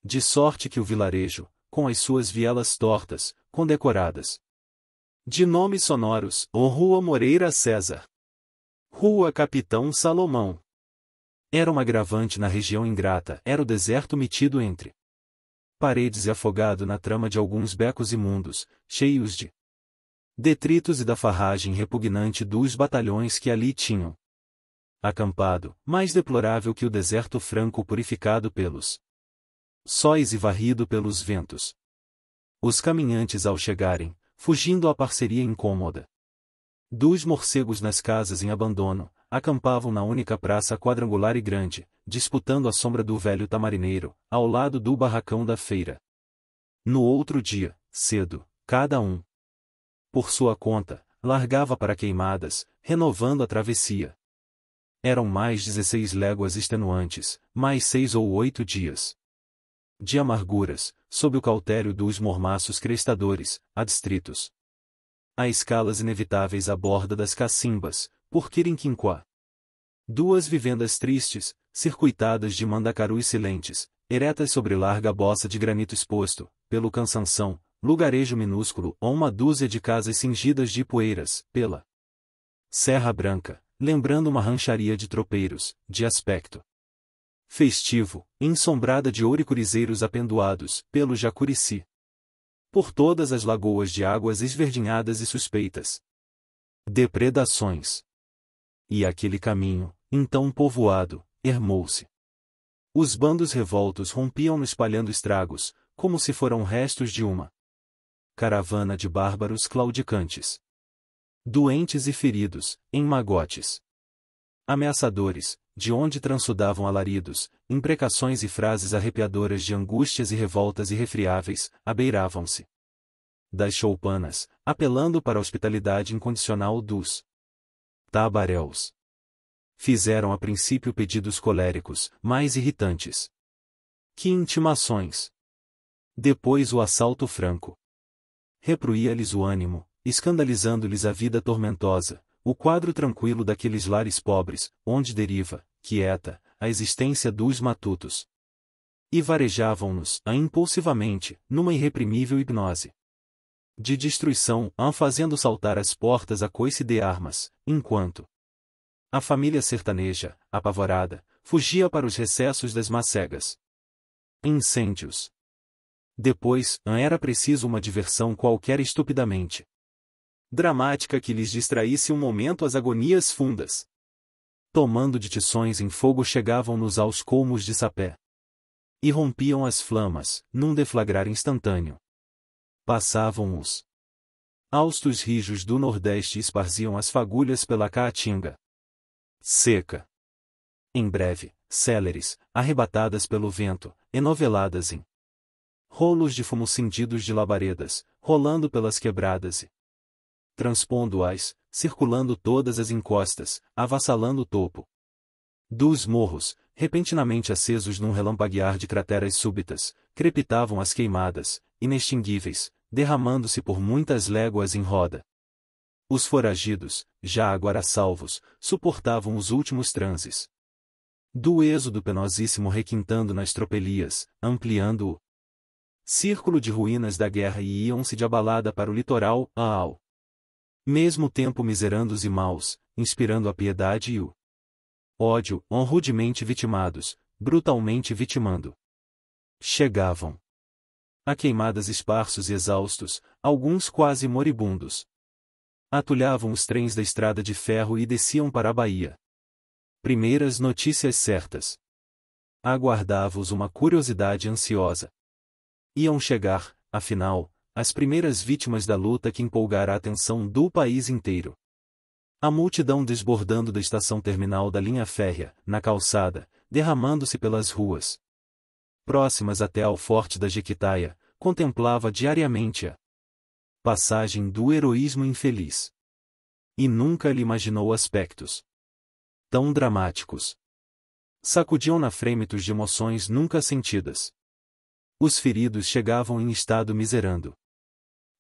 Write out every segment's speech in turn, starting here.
De sorte que o vilarejo, com as suas vielas tortas, condecoradas de nomes sonoros, ou Rua Moreira César, Rua Capitão Salomão, era um agravante na região ingrata, era o deserto metido entre paredes e afogado na trama de alguns becos imundos, cheios de detritos e da farragem repugnante dos batalhões que ali tinham acampado, mais deplorável que o deserto franco purificado pelos sóis e varrido pelos ventos. Os caminhantes ao chegarem, fugindo à parceria incômoda dos morcegos nas casas em abandono, acampavam na única praça quadrangular e grande, disputando a sombra do velho tamarineiro, ao lado do barracão da feira. No outro dia, cedo, cada um, por sua conta, largava para Queimadas, renovando a travessia. Eram mais 16 léguas extenuantes, mais 6 ou 8 dias de amarguras, sob o cautério dos mormaços crestadores, adstritos a escalas inevitáveis à borda das cacimbas, por Quirinquinquá. Duas vivendas tristes, circuitadas de mandacarus silentes, eretas sobre larga bossa de granito exposto, pelo Cansanção, lugarejo minúsculo ou uma dúzia de casas cingidas de poeiras, pela Serra Branca, lembrando uma rancharia de tropeiros, de aspecto festivo, ensombrada de ouricurizeiros apendoados, pelo Jacurici. Por todas as lagoas de águas esverdinhadas e suspeitas depredações. E aquele caminho, então povoado, ermou-se. Os bandos revoltos rompiam-no espalhando estragos, como se foram restos de uma caravana de bárbaros claudicantes. Doentes e feridos, em magotes ameaçadores, de onde transudavam alaridos, imprecações e frases arrepiadoras de angústias e revoltas irrefriáveis, abeiravam-se das choupanas, apelando para a hospitalidade incondicional dos tabaréus. Fizeram a princípio pedidos coléricos, mais irritantes que intimações. Depois o assalto franco repruía-lhes o ânimo, escandalizando-lhes a vida tormentosa, o quadro tranquilo daqueles lares pobres, onde deriva, quieta, a existência dos matutos. E varejavam-nos, impulsivamente, numa irreprimível hipnose de destruição, fazendo saltar as portas a coice de armas, enquanto a família sertaneja, apavorada, fugia para os recessos das macegas. Incêndios. Depois, era preciso uma diversão qualquer estupidamente dramática que lhes distraísse um momento as agonias fundas. Tomando de tições em fogo chegavam-nos aos colmos de sapé. E rompiam as flamas, num deflagrar instantâneo. Passavam os haustos rijos do Nordeste e esparziam as fagulhas pela caatinga seca. Em breve, céleres, arrebatadas pelo vento, enoveladas em rolos de fumo cindidos de labaredas, rolando pelas quebradas e transpondo-as, circulando todas as encostas, avassalando o topo dos morros, repentinamente acesos num relampaguear de crateras súbitas, crepitavam as queimadas, inextinguíveis, derramando-se por muitas léguas em roda. Os foragidos, já agora salvos, suportavam os últimos transes do êxodo penosíssimo requintando nas tropelias, ampliando o círculo de ruínas da guerra e iam-se de abalada para o litoral, ao mesmo tempo miserandos e maus, inspirando a piedade e o ódio, rudemente vitimados, brutalmente vitimando. Chegavam a Queimadas esparsos e exaustos, alguns quase moribundos. Atulhavam os trens da estrada de ferro e desciam para a Bahia. Primeiras notícias certas. Aguardava-os uma curiosidade ansiosa. Iam chegar, afinal, as primeiras vítimas da luta que empolgará a atenção do país inteiro. A multidão desbordando da estação terminal da linha férrea, na calçada, derramando-se pelas ruas próximas até ao Forte da Jequitaia, contemplava diariamente a passagem do heroísmo infeliz. E nunca lhe imaginou aspectos tão dramáticos. Sacudiam-na frêmitos de emoções nunca sentidas. Os feridos chegavam em estado miserando.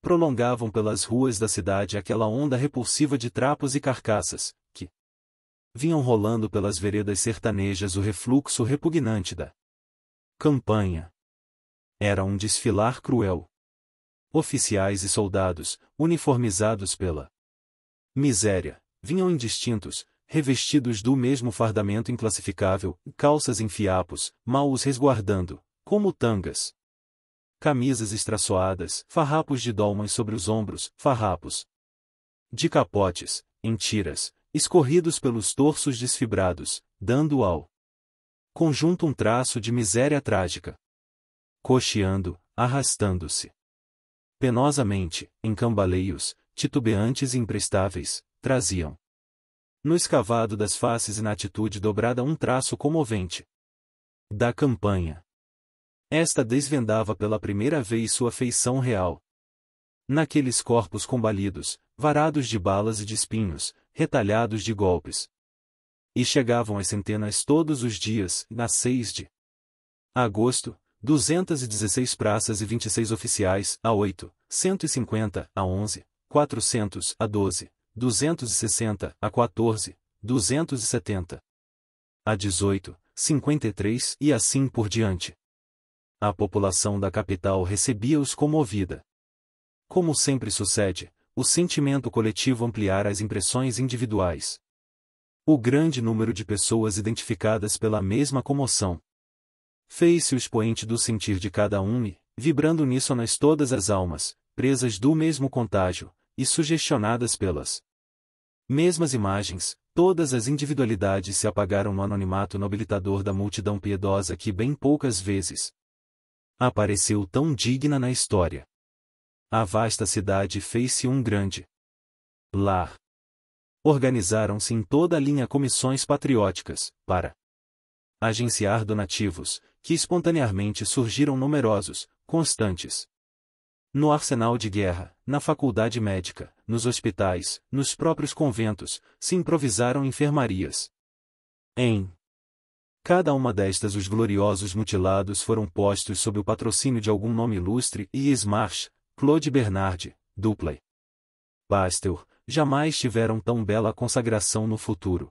Prolongavam pelas ruas da cidade aquela onda repulsiva de trapos e carcaças, que vinham rolando pelas veredas sertanejas o refluxo repugnante da campanha. Era um desfilar cruel. Oficiais e soldados, uniformizados pela miséria, vinham indistintos, revestidos do mesmo fardamento inclassificável, calças em fiapos, mal os resguardando, como tangas. Camisas estraçoadas, farrapos de dolmens sobre os ombros, farrapos de capotes, em tiras, escorridos pelos torsos desfibrados, dando ao conjunto um traço de miséria trágica. Cocheando, arrastando-se penosamente, em cambaleios, titubeantes e imprestáveis, traziam no escavado das faces e na atitude dobrada um traço comovente da campanha. Esta desvendava pela primeira vez sua feição real. Naqueles corpos combalidos, varados de balas e de espinhos, retalhados de golpes. E chegavam às centenas todos os dias, na 6 de agosto, 216 praças e 26 oficiais, a 8, 150, a 11, 400, a 12, 260, a 14, 270, a 18, 53 e assim por diante. A população da capital recebia-os comovida. Como sempre sucede, o sentimento coletivo ampliara as impressões individuais. O grande número de pessoas identificadas pela mesma comoção fez-se o expoente do sentir de cada um e, vibrando uníssonas todas as almas, presas do mesmo contágio, e sugestionadas pelas mesmas imagens, todas as individualidades se apagaram no anonimato nobilitador da multidão piedosa que bem poucas vezes apareceu tão digna na história. A vasta cidade fez-se um grande lar. Organizaram-se em toda a linha comissões patrióticas, para agenciar donativos, que espontaneamente surgiram numerosos, constantes. No arsenal de guerra, na faculdade médica, nos hospitais, nos próprios conventos, se improvisaram enfermarias. Em cada uma destas os gloriosos mutilados foram postos sob o patrocínio de algum nome ilustre e Smarch, Claude Bernard, Duplay, Pasteur, jamais tiveram tão bela consagração no futuro.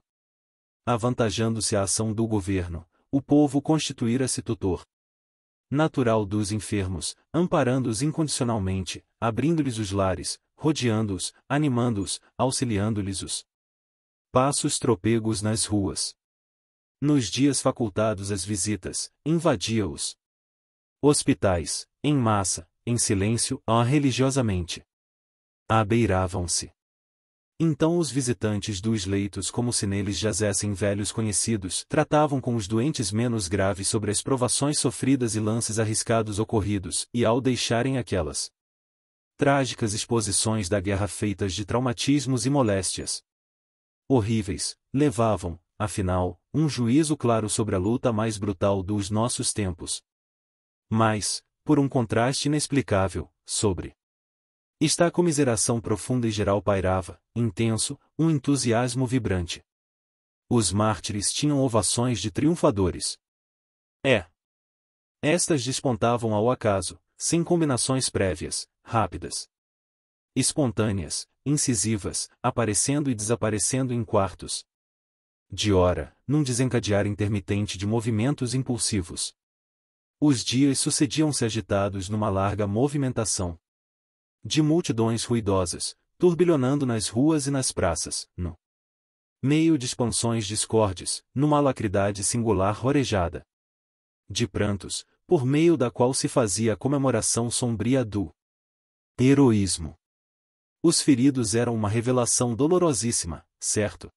Avantajando-se a ação do governo, o povo constituíra-se tutor natural dos enfermos, amparando-os incondicionalmente, abrindo-lhes os lares, rodeando-os, animando-os, auxiliando-lhes os passos trôpegos nas ruas. Nos dias facultados às visitas, invadia-os hospitais, em massa, em silêncio, religiosamente. Abeiravam-se então os visitantes dos leitos como se neles jazessem velhos conhecidos, tratavam com os doentes menos graves sobre as provações sofridas e lances arriscados ocorridos, e ao deixarem aquelas trágicas exposições da guerra feitas de traumatismos e moléstias horríveis, levavam, afinal, um juízo claro sobre a luta mais brutal dos nossos tempos. Mas, por um contraste inexplicável, sobre esta comiseração profunda e geral pairava, intenso, um entusiasmo vibrante. Os mártires tinham ovações de triunfadores. Estas despontavam ao acaso, sem combinações prévias, rápidas, espontâneas, incisivas, aparecendo e desaparecendo em quartos de hora, num desencadear intermitente de movimentos impulsivos. Os dias sucediam-se agitados numa larga movimentação de multidões ruidosas, turbilhonando nas ruas e nas praças, no meio de expansões discordes, numa alacridade singular rorejada de prantos, por meio da qual se fazia a comemoração sombria do heroísmo. Os feridos eram uma revelação dolorosíssima, certo?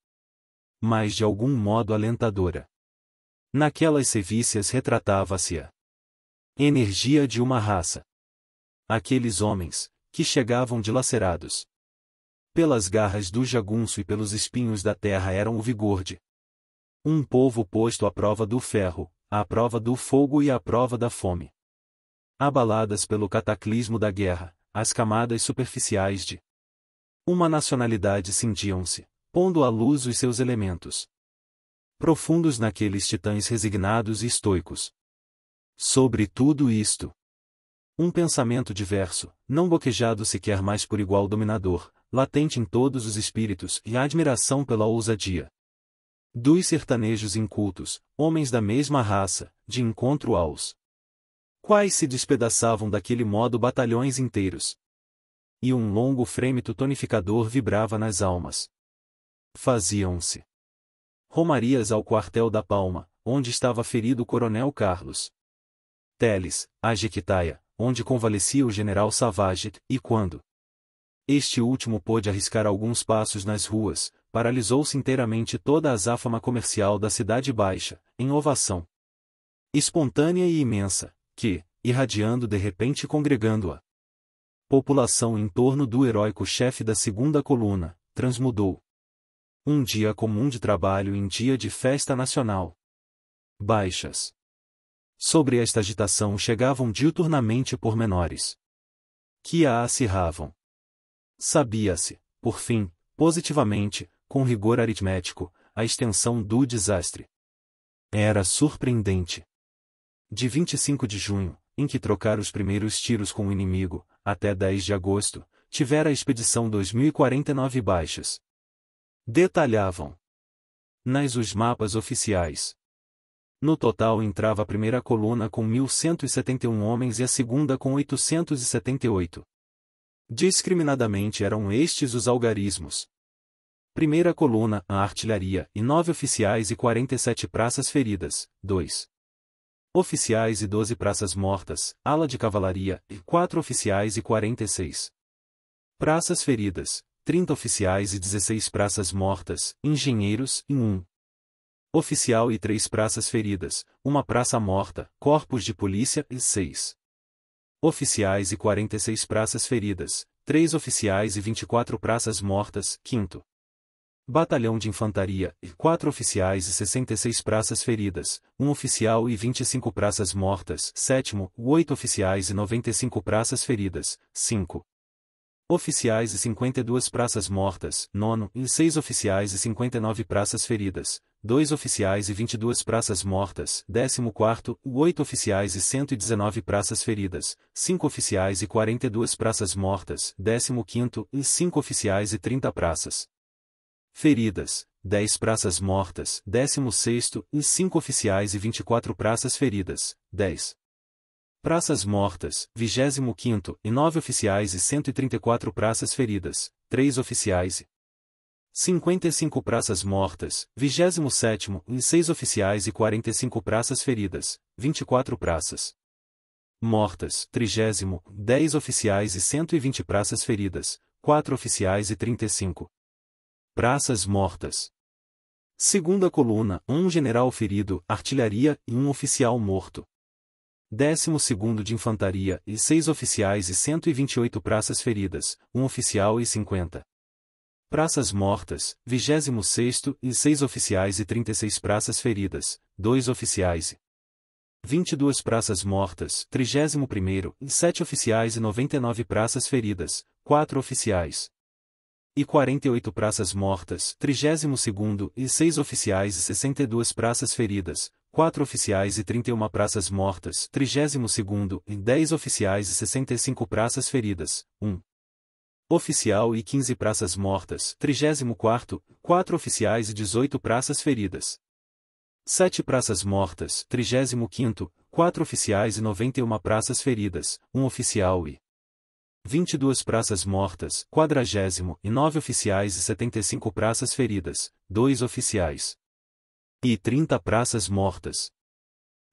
Mas de algum modo alentadora. Naquelas sevícias retratava-se a energia de uma raça. Aqueles homens, que chegavam dilacerados pelas garras do jagunço e pelos espinhos da terra eram o vigor de um povo posto à prova do ferro, à prova do fogo e à prova da fome. Abaladas pelo cataclismo da guerra, as camadas superficiais de uma nacionalidade cindiam-se, pondo à luz os seus elementos profundos naqueles titãs resignados e estoicos. Sobre tudo isto, um pensamento diverso, não boquejado sequer mais por igual dominador, latente em todos os espíritos e a admiração pela ousadia dos sertanejos incultos, homens da mesma raça, de encontro aos quais se despedaçavam daquele modo batalhões inteiros. E um longo frêmito tonificador vibrava nas almas. Faziam-se romarias ao quartel da Palma, onde estava ferido o coronel Carlos Teles, a Jequitaia, onde convalescia o general Savage, e quando este último pôde arriscar alguns passos nas ruas, paralisou-se inteiramente toda a azáfama comercial da Cidade Baixa, em ovação espontânea e imensa, que, irradiando de repente e congregando-a população em torno do heróico chefe da segunda coluna, transmudou um dia comum de trabalho em dia de festa nacional. Baixas. Sobre esta agitação chegavam diuturnamente pormenores que a acirravam. Sabia-se, por fim, positivamente, com rigor aritmético, a extensão do desastre. Era surpreendente. De 25 de junho, em que trocara os primeiros tiros com o inimigo, até 10 de agosto, tivera a expedição 2049 baixas. Detalhavam nas os mapas oficiais. No total entrava a primeira coluna com 1.171 homens e a segunda com 878. Discriminadamente eram estes os algarismos. Primeira coluna, a artilharia, e 9 oficiais e 47 praças feridas, 2 oficiais e 12 praças mortas, ala de cavalaria, e 4 oficiais e 46 praças feridas, 30 oficiais e 16 praças mortas, engenheiros, e 1 oficial e 3 praças feridas, 1 praça morta, corpos de polícia, e 6 oficiais e 46 praças feridas, 3 oficiais e 24 praças mortas, 5º Batalhão de Infantaria, 4 oficiais e 66 praças feridas, 1 oficial e 25 praças mortas, 7º, 8 oficiais e 95 praças feridas, 5 oficiais e 52 praças mortas, 9º, e 6 oficiais e 59 praças feridas, 2 oficiais e 22 praças mortas, 14º, 8 oficiais e 119 praças feridas, 5 oficiais e 42 praças mortas, 15º, e 5 oficiais e 30 praças feridas, 10 praças mortas, 16º, e 5 oficiais e 24 praças feridas, 10 praças mortas, 25º, e 9 oficiais e 134 praças feridas, 3 oficiais e 55 praças mortas, 27º, e 6 oficiais e 45 praças feridas, 24 praças mortas, 30º, 10 oficiais e 120 praças feridas, 4 oficiais e 35 praças mortas. Segunda coluna, 1 general ferido, artilharia, e 1 oficial morto. 12º de infantaria, e 6 oficiais e 128 praças feridas, 1 oficial e 50 praças mortas, 26º, e 6 oficiais e 36 praças feridas, 2 oficiais e 22 praças mortas, 31º, e 7 oficiais e 99 praças feridas, 4 oficiais e 48 praças mortas, 32º, e 6 oficiais e 62 praças feridas, 4 oficiais e 31 praças mortas, 32º, e 10 oficiais e 65 praças feridas, 1 oficial e 15 praças mortas, 34º, 4 oficiais e 18 praças feridas, 7 praças mortas, 35º, 4 oficiais e 91 praças feridas, 1 oficial e 22 praças mortas, 40º, e 9 oficiais e 75 praças feridas, 2 oficiais e 30 praças mortas.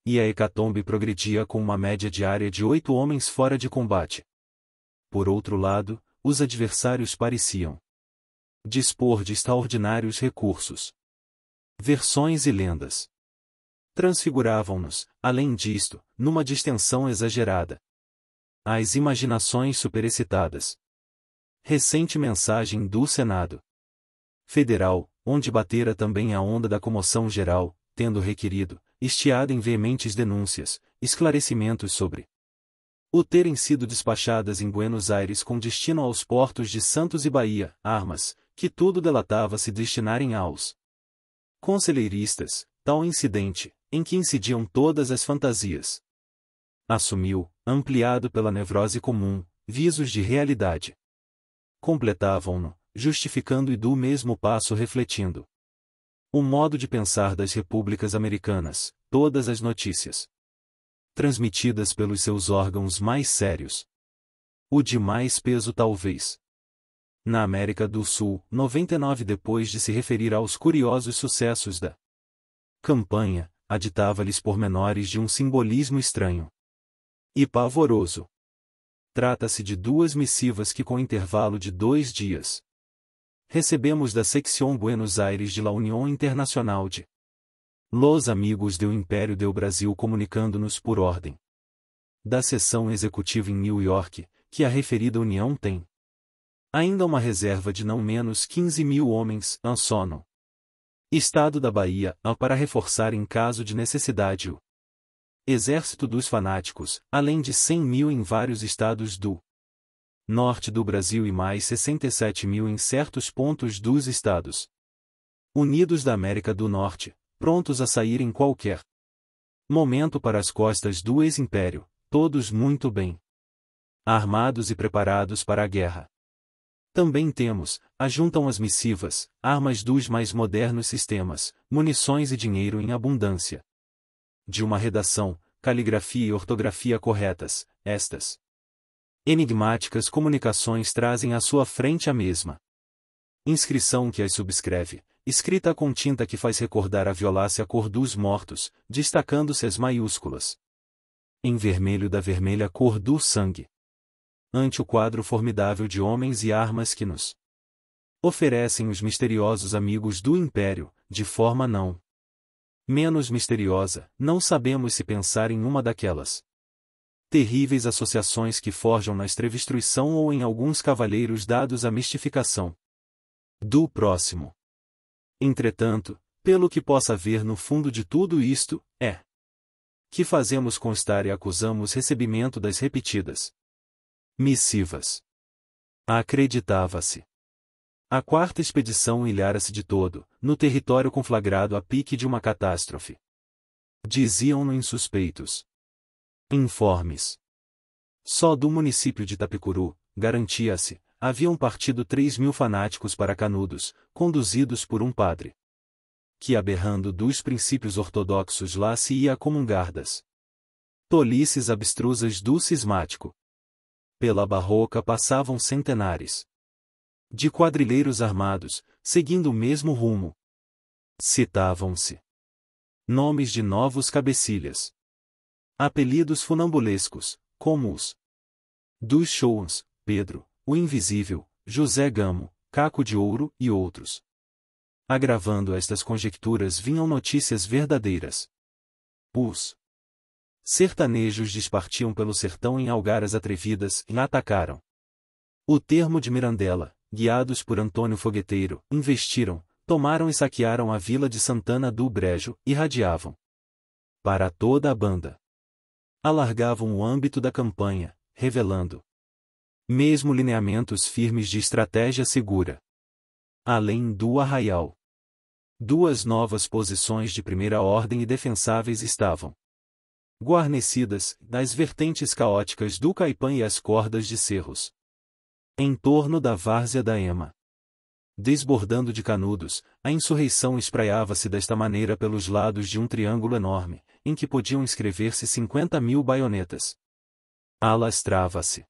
E a hecatombe progredia com uma média diária de 8 homens fora de combate. Por outro lado, os adversários pareciam dispor de extraordinários recursos. Versões e lendas transfiguravam-nos, além disto, numa distensão exagerada, as imaginações superexcitadas. Recente mensagem do Senado Federal, onde batera também a onda da comoção geral, tendo requerido, estiada em veementes denúncias, esclarecimentos sobre o terem sido despachadas em Buenos Aires com destino aos portos de Santos e Bahia, armas, que tudo delatava se destinarem aos conselheiristas, tal incidente, em que incidiam todas as fantasias. Assumiu, ampliado pela nevrose comum, visos de realidade. Completavam-no, justificando e do mesmo passo refletindo o modo de pensar das repúblicas americanas, todas as notícias transmitidas pelos seus órgãos mais sérios. O de mais peso talvez. Na América do Sul, 99 depois de se referir aos curiosos sucessos da campanha, aditava-lhes pormenores de um simbolismo estranho e pavoroso. Trata-se de 2 missivas que com intervalo de 2 dias recebemos da Sección Buenos Aires de la Unión Internacional de Los Amigos do Império do Brasil, comunicando-nos por ordem da seção executiva em New York, que a referida união tem ainda uma reserva de não menos 15.000 homens, en sono estado da Bahia, para reforçar em caso de necessidade o exército dos fanáticos, além de 100.000 em vários estados do norte do Brasil e mais 67.000 em certos pontos dos Estados Unidos da América do Norte, prontos a sair em qualquer momento para as costas do ex-império, todos muito bem armados e preparados para a guerra. Também temos, ajuntam as missivas, armas dos mais modernos sistemas, munições e dinheiro em abundância. De uma redação, caligrafia e ortografia corretas, estas enigmáticas comunicações trazem à sua frente a mesma inscrição que as subscreve, escrita com tinta que faz recordar a violácea cor dos mortos, destacando-se as maiúsculas em vermelho da vermelha cor do sangue. Ante o quadro formidável de homens e armas que nos oferecem os misteriosos amigos do Império, de forma não menos misteriosa, não sabemos se pensar em uma daquelas terríveis associações que forjam na extrevistruição ou em alguns cavalheiros dados à mistificação do próximo. Entretanto, pelo que possa haver no fundo de tudo isto, é que fazemos constar e acusamos recebimento das repetidas missivas. Acreditava-se a 4ª expedição ilhara-se de todo, no território conflagrado a pique de uma catástrofe. Diziam-no insuspeitos informes. Só do município de Itapecuru, garantia-se, haviam partido 3.000 fanáticos para Canudos, conduzidos por um padre que, aberrando dos princípios ortodoxos, lá se ia comungar das tolices abstrusas do cismático. Pela barroca passavam centenares de quadrilheiros armados, seguindo o mesmo rumo. Citavam-se nomes de novos cabecilhas, apelidos funambulescos, como os dos Chouans, Pedro, o Invisível, José Gamo, Caco de Ouro e outros. Agravando estas conjecturas vinham notícias verdadeiras. Os sertanejos despartiam pelo sertão em algaras atrevidas e atacaram o termo de Mirandela, guiados por Antônio Fogueteiro, investiram, tomaram e saquearam a vila de Santana do Brejo, e radiavam para toda a banda. Alargavam o âmbito da campanha, revelando mesmo lineamentos firmes de estratégia segura. Além do arraial, 2 novas posições de primeira ordem e defensáveis estavam guarnecidas, das vertentes caóticas do Caipã e as cordas de cerros em torno da várzea da Ema. Desbordando de Canudos, a insurreição espraiava-se desta maneira pelos lados de um triângulo enorme, em que podiam inscrever-se 50.000 baionetas. Alastrava-se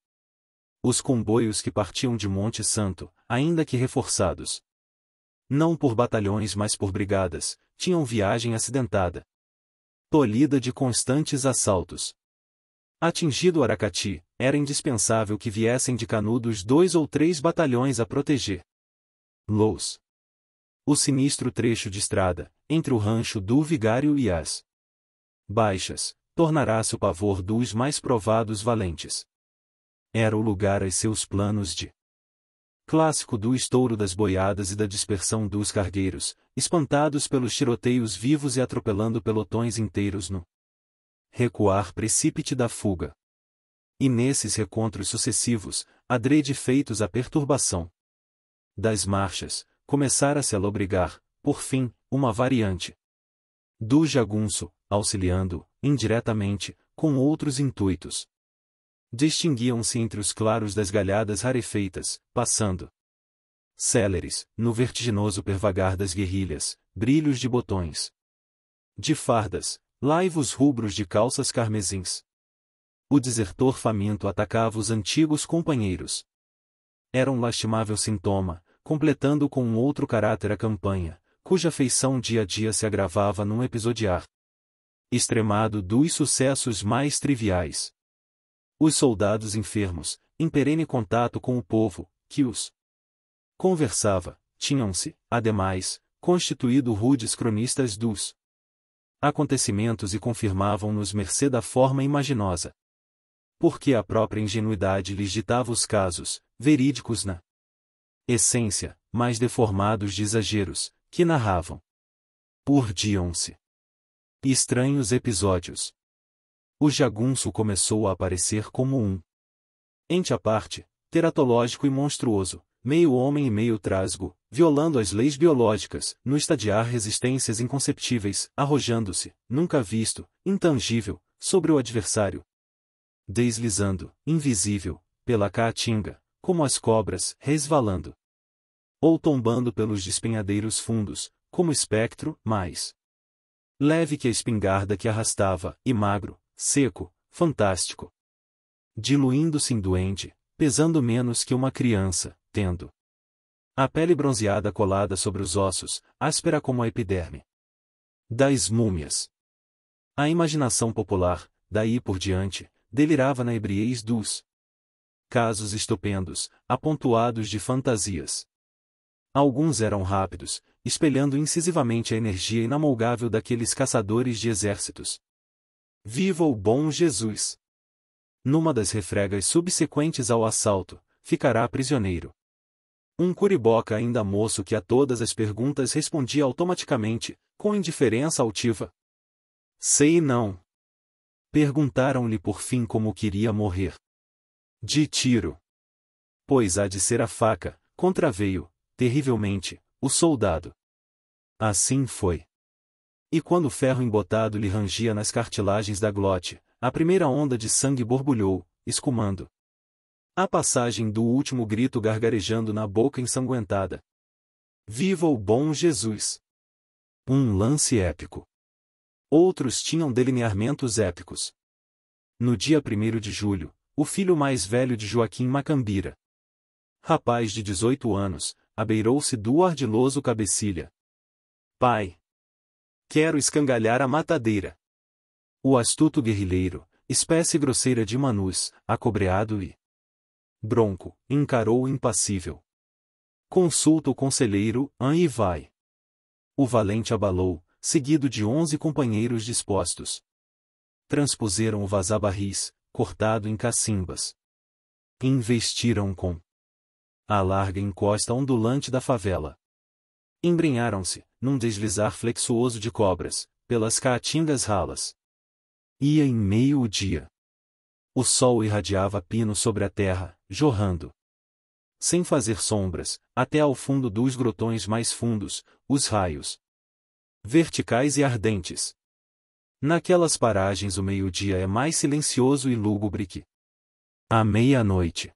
os comboios que partiam de Monte Santo, ainda que reforçados não por batalhões mas por brigadas, tinham viagem acidentada, tolhida de constantes assaltos. Atingido Aracati, era indispensável que viessem de Canudos 2 ou 3 batalhões a proteger los o sinistro trecho de estrada, entre o rancho do Vigário e as baixas, tornará-se o pavor dos mais provados valentes. Era o lugar a seus planos de clássico do estouro das boiadas e da dispersão dos cargueiros, espantados pelos tiroteios vivos e atropelando pelotões inteiros no recuar precípite da fuga. E nesses recontros sucessivos, adrede feitos à perturbação das marchas, começara-se a lobrigar, por fim, uma variante do jagunço, auxiliando, indiretamente, com outros intuitos. Distinguiam-se entre os claros das galhadas rarefeitas, passando céleres, no vertiginoso pervagar das guerrilhas, brilhos de botões de fardas, laivos rubros de calças carmesins. O desertor faminto atacava os antigos companheiros. Era um lastimável sintoma, completando com um outro caráter a campanha, cuja feição dia a dia se agravava num episodiar extremado dos sucessos mais triviais. Os soldados enfermos, em perene contato com o povo, que os conversava, tinham-se, ademais, constituído rudes cronistas dos acontecimentos e confirmavam-nos mercê da forma imaginosa. Porque a própria ingenuidade lhes ditava os casos, verídicos na essência, mais deformados de exageros, que narravam. Urdiam-se estranhos episódios. O jagunço começou a aparecer como um ente à parte, teratológico e monstruoso, meio homem e meio trasgo, violando as leis biológicas, no estadiar resistências inconceptíveis, arrojando-se, nunca visto, intangível, sobre o adversário. Deslizando, invisível, pela caatinga, como as cobras, resvalando. Ou tombando pelos despenhadeiros fundos, como espectro, mais leve que a espingarda que arrastava, e magro, seco, fantástico. Diluindo-se em duende, pesando menos que uma criança, tendo a pele bronzeada colada sobre os ossos, áspera como a epiderme das múmias. A imaginação popular, daí por diante, delirava na ebriez dos casos estupendos, apontoados de fantasias. Alguns eram rápidos, espelhando incisivamente a energia inamolgável daqueles caçadores de exércitos. Viva o bom Jesus! Numa das refregas subsequentes ao assalto, ficará prisioneiro um curiboca ainda moço que a todas as perguntas respondia automaticamente, com indiferença altiva. Sei não. Perguntaram-lhe por fim como queria morrer. De tiro. Pois há de ser a faca, contraveio, terrivelmente, o soldado. Assim foi. E quando o ferro embotado lhe rangia nas cartilagens da glote, a primeira onda de sangue borbulhou, escumando a passagem do último grito gargarejando na boca ensanguentada. Viva o bom Jesus! Um lance épico. Outros tinham delineamentos épicos. No dia 1º de julho, o filho mais velho de Joaquim Macambira, rapaz de 18 anos, abeirou-se do ardiloso cabecilha. Pai! Quero escangalhar a matadeira. O astuto guerrilheiro, espécie grosseira de Manus, acobreado e bronco, encarou impassível. Consulta o conselheiro, e vai. O valente abalou, seguido de 11 companheiros dispostos. Transpuseram o vazabarris, cortado em cacimbas. Investiram com a larga encosta ondulante da favela. Embrenharam-se, num deslizar flexuoso de cobras, pelas caatingas ralas. Ia em meio-dia. O sol irradiava pino sobre a terra, jorrando sem fazer sombras, até ao fundo dos grotões mais fundos, os raios verticais e ardentes. Naquelas paragens o meio-dia é mais silencioso e lúgubre que a meia-noite.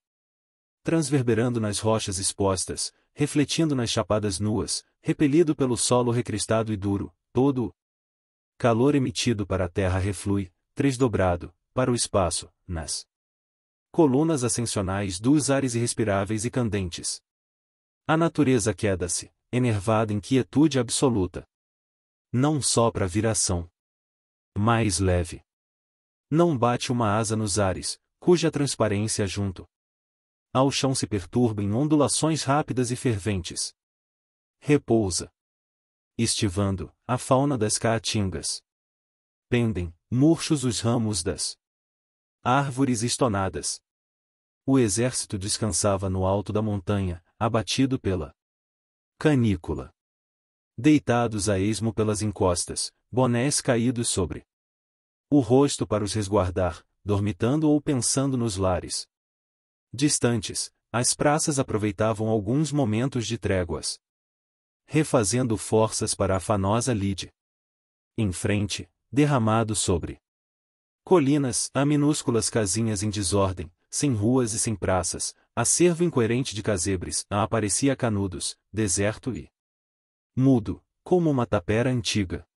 Transverberando nas rochas expostas, refletindo nas chapadas nuas, repelido pelo solo recristado e duro, todo o calor emitido para a terra reflui, tresdobrado, para o espaço, nas colunas ascensionais dos ares irrespiráveis e candentes. A natureza queda-se, enervada em quietude absoluta. Não sopra a viração mais leve. Não bate uma asa nos ares, cuja transparência junto ao chão se perturba em ondulações rápidas e ferventes. Repousa. Estivando, a fauna das caatingas. Pendem, murchos os ramos das árvores estonadas. O exército descansava no alto da montanha, abatido pela canícula. Deitados a esmo pelas encostas, bonés caídos sobre o rosto para os resguardar, dormitando ou pensando nos lares distantes, as praças aproveitavam alguns momentos de tréguas, refazendo forças para a afanosa lide. Em frente, derramado sobre colinas, há minúsculas casinhas em desordem, sem ruas e sem praças, acervo incoerente de casebres, aparecia Canudos, deserto e mudo, como uma tapera antiga.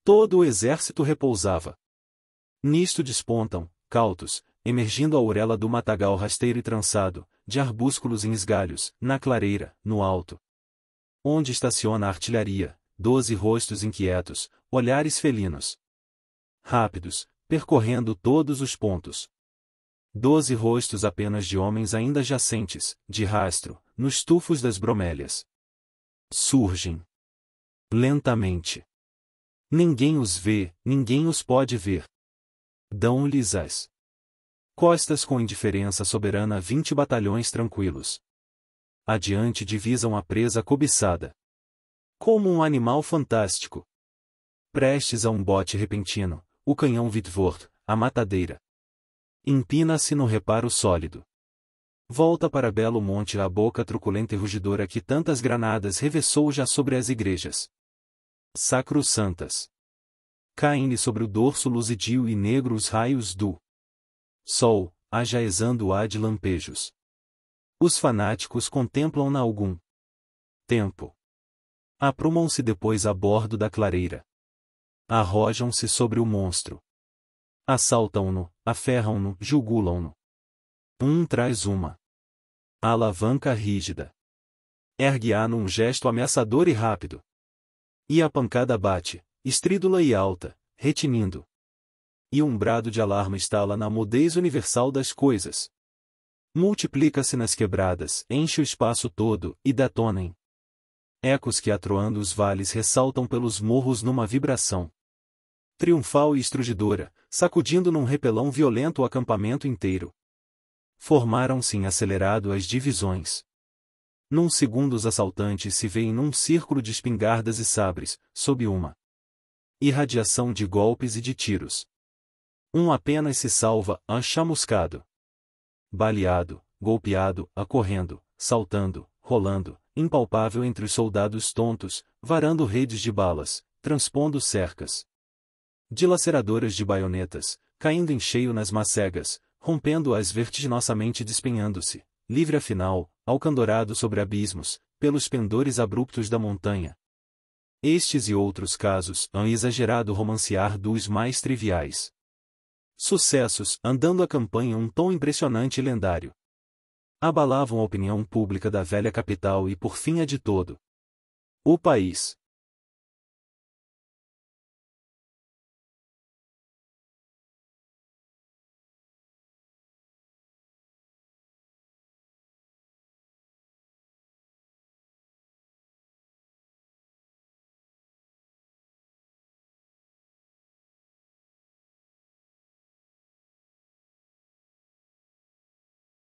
Todo o exército repousava. Nisto despontam, cautos, emergindo a orelha do matagal rasteiro e trançado, de arbúsculos em esgalhos, na clareira, no alto, onde estaciona a artilharia, 12 rostos inquietos, olhares felinos, rápidos, percorrendo todos os pontos. 12 rostos apenas de homens ainda jacentes, de rastro, nos tufos das bromélias. Surgem lentamente. Ninguém os vê, ninguém os pode ver. Dão-lhes as costas com indiferença soberana 20 batalhões tranquilos. Adiante divisam a presa cobiçada. Como um animal fantástico. Prestes a um bote repentino, o canhão Wittwort, a matadeira. Empina-se no reparo sólido. Volta para Belo Monte a boca truculenta e rugidora que tantas granadas revessou já sobre as igrejas sacrossantas. Caem-lhe sobre o dorso luzidio e negro os raios do sol, ajaezando-a de lampejos. Os fanáticos contemplam-na algum tempo. Aprumam-se depois a bordo da clareira. Arrojam-se sobre o monstro. Assaltam-no, aferram-no, jugulam-no. Um traz uma alavanca rígida. Ergue-a num gesto ameaçador e rápido. E a pancada bate, estrídula e alta, retinindo. E um brado de alarme estala na mudez universal das coisas. Multiplica-se nas quebradas, enche o espaço todo, e detonem. Ecos que atroando os vales ressaltam pelos morros numa vibração triunfal e estrugidora, sacudindo num repelão violento o acampamento inteiro. Formaram-se em acelerado as divisões. Num segundo os assaltantes se veem num círculo de espingardas e sabres, sob uma irradiação de golpes e de tiros. Um apenas se salva, chamuscado, baleado, golpeado, acorrendo, saltando, rolando, impalpável entre os soldados tontos, varando redes de balas, transpondo cercas dilaceradoras de baionetas, caindo em cheio nas macegas, rompendo-as vertiginosamente despenhando-se, livre afinal, alcandorado sobre abismos, pelos pendores abruptos da montanha. Estes e outros casos hão exagerado romancear dos mais triviais sucessos, andando a campanha um tom impressionante e lendário. Abalavam a opinião pública da velha capital e por fim a de todo o país.